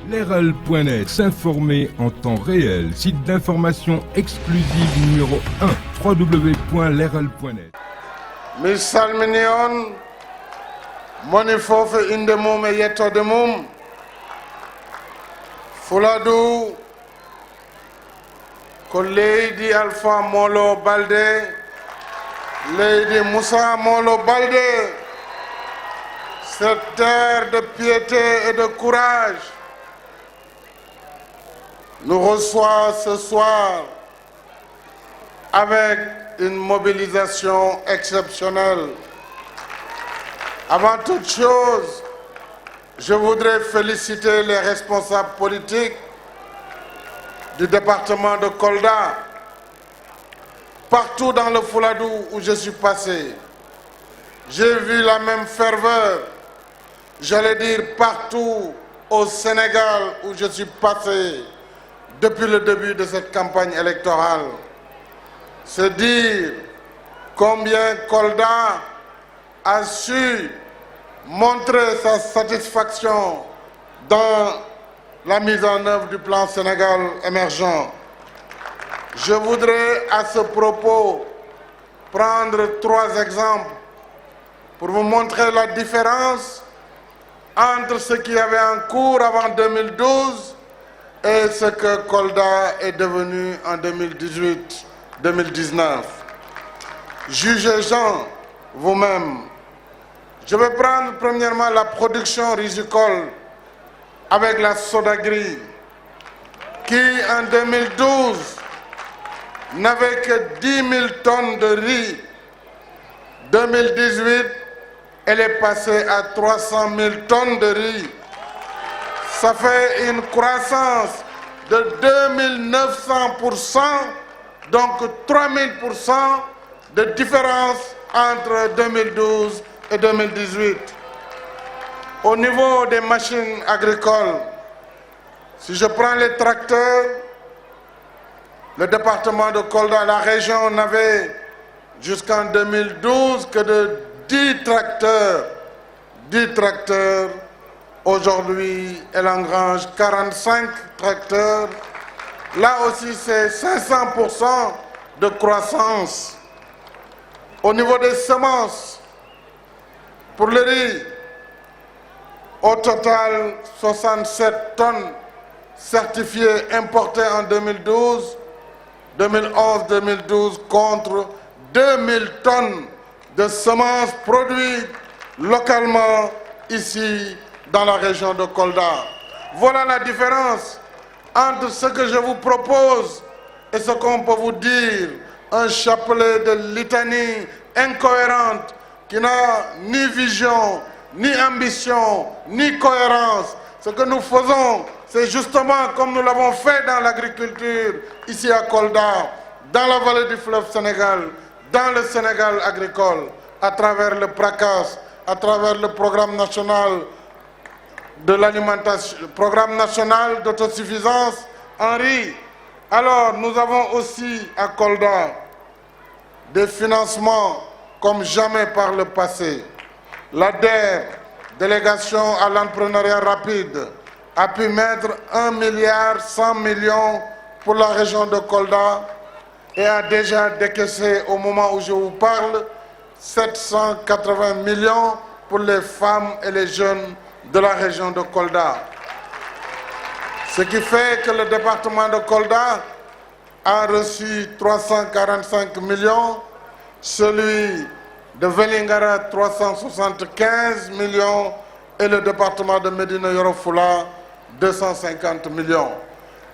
Lerel.net, s'informer en temps réel. Site d'information exclusive numéro 1, www.lerel.net. Mi salmini on, moni fof e inde mum e yettode mum. Fuladu ko leydi Alpha Molo Baldé, leydi Moussa Molo Baldé, cette terre de piété et de courage nous reçoit ce soir avec une mobilisation exceptionnelle. Avant toute chose, je voudrais féliciter les responsables politiques du département de Kolda. Partout dans le Fouladou où je suis passé, j'ai vu la même ferveur. J'allais dire partout au Sénégal où je suis passé depuis le début de cette campagne électorale. C'est dire combien Kolda a su montrer sa satisfaction dans la mise en œuvre du plan Sénégal émergent. Je voudrais à ce propos prendre 3 exemples pour vous montrer la différence entre ce qu'il y avait en cours avant 2012 et ce que Kolda est devenu en 2018-2019. Jugez-en vous-même. Je vais prendre premièrement la production risicole avec la Sodagri, qui en 2012 n'avait que 10 000 tonnes de riz. 2018, elle est passée à 300 000 tonnes de riz. Ça fait une croissance de 2900%, donc 3000% de différence entre 2012 et 2018. Au niveau des machines agricoles, si je prends les tracteurs, le département de Kolda, la région n'avait jusqu'en 2012 que de 10 tracteurs. 10 tracteurs. Aujourd'hui, elle engrange 45 tracteurs. Là aussi, c'est 500% de croissance. Au niveau des semences, pour le riz, au total, 67 tonnes certifiées importées en 2011-2012 contre 2000 tonnes de semences produites localement ici dans la région de Kolda. Voilà la différence entre ce que je vous propose et ce qu'on peut vous dire, un chapelet de litanie incohérente qui n'a ni vision, ni ambition, ni cohérence. Ce que nous faisons, c'est justement comme nous l'avons fait dans l'agriculture, ici à Kolda, dans la vallée du fleuve Sénégal, dans le Sénégal agricole, à travers le PRACAS, à travers le programme national de l'alimentation, programme national d'autosuffisance en riz. Alors, nous avons aussi à Kolda des financements comme jamais par le passé. La DER, délégation à l'entrepreneuriat rapide, a pu mettre 1,1 milliard pour la région de Kolda et a déjà décaissé au moment où je vous parle 780 millions pour les femmes et les jeunes de la région de Kolda. Ce qui fait que le département de Kolda a reçu 345 millions, celui de Vélingara 375 millions et le département de Médina Yoro Fula 250 millions.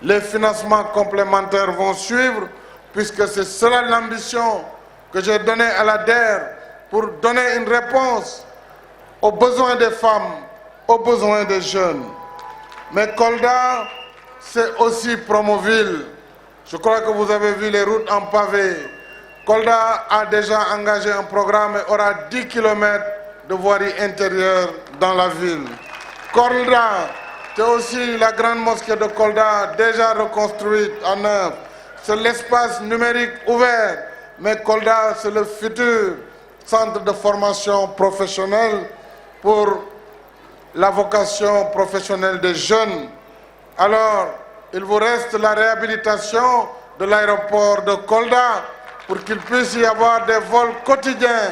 Les financements complémentaires vont suivre puisque c'est cela l'ambition que j'ai donnée à la DER pour donner une réponse aux besoins des femmes, aux besoins des jeunes. Mais Kolda, c'est aussi Promoville. Je crois que vous avez vu les routes en pavé. Kolda a déjà engagé un programme et aura 10 km de voirie intérieure dans la ville. Kolda, c'est aussi la grande mosquée de Kolda, déjà reconstruite en œuvre. C'est l'espace numérique ouvert. Mais Kolda, c'est le futur centre de formation professionnelle pour la vocation professionnelle des jeunes. Alors, il vous reste la réhabilitation de l'aéroport de Kolda pour qu'il puisse y avoir des vols quotidiens.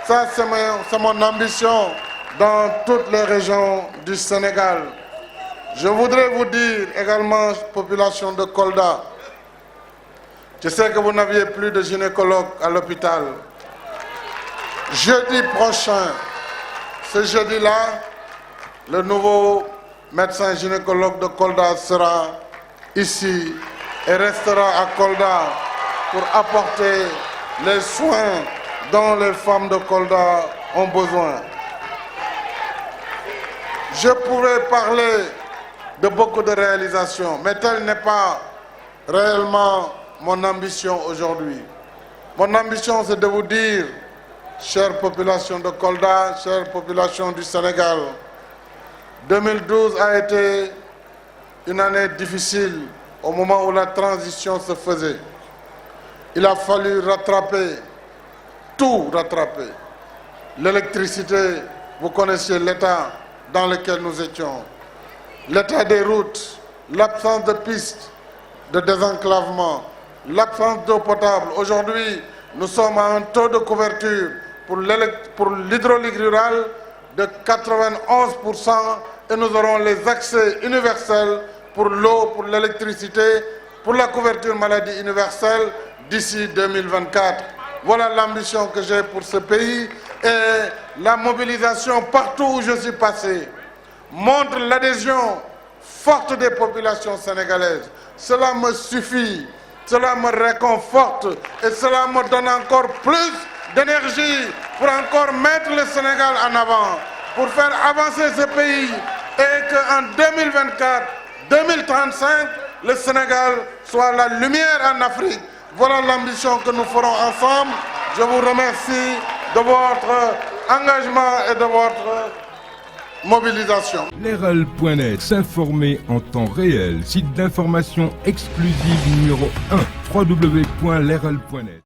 Ça, c'est mon ambition dans toutes les régions du Sénégal. Je voudrais vous dire également, population de Kolda, je sais que vous n'aviez plus de gynécologue à l'hôpital. Jeudi prochain, ce jeudi-là, le nouveau médecin gynécologue de Kolda sera ici et restera à Kolda pour apporter les soins dont les femmes de Kolda ont besoin. Je pourrais parler de beaucoup de réalisations, mais telle n'est pas réellement mon ambition aujourd'hui. Mon ambition, c'est de vous dire, chère population de Kolda, chère population du Sénégal, 2012 a été une année difficile au moment où la transition se faisait. Il a fallu rattraper, tout rattraper. L'électricité, vous connaissez l'état dans lequel nous étions. L'état des routes, l'absence de pistes de désenclavement, l'absence d'eau potable. Aujourd'hui, nous sommes à un taux de couverture pour l'hydraulique rurale de 91% et nous aurons les accès universels pour l'eau, pour l'électricité, pour la couverture maladie universelle d'ici 2024. Voilà l'ambition que j'ai pour ce pays et la mobilisation partout où je suis passé montre l'adhésion forte des populations sénégalaises. Cela me suffit, cela me réconforte et cela me donne encore plus d'énergie pour encore mettre le Sénégal en avant, pour faire avancer ce pays et qu'en 2024, 2035, le Sénégal soit la lumière en Afrique. Voilà l'ambition que nous ferons ensemble. Je vous remercie de votre engagement et de votre mobilisation. Leral.net, s'informer en temps réel. Site d'information exclusive numéro 1, www.leral.net.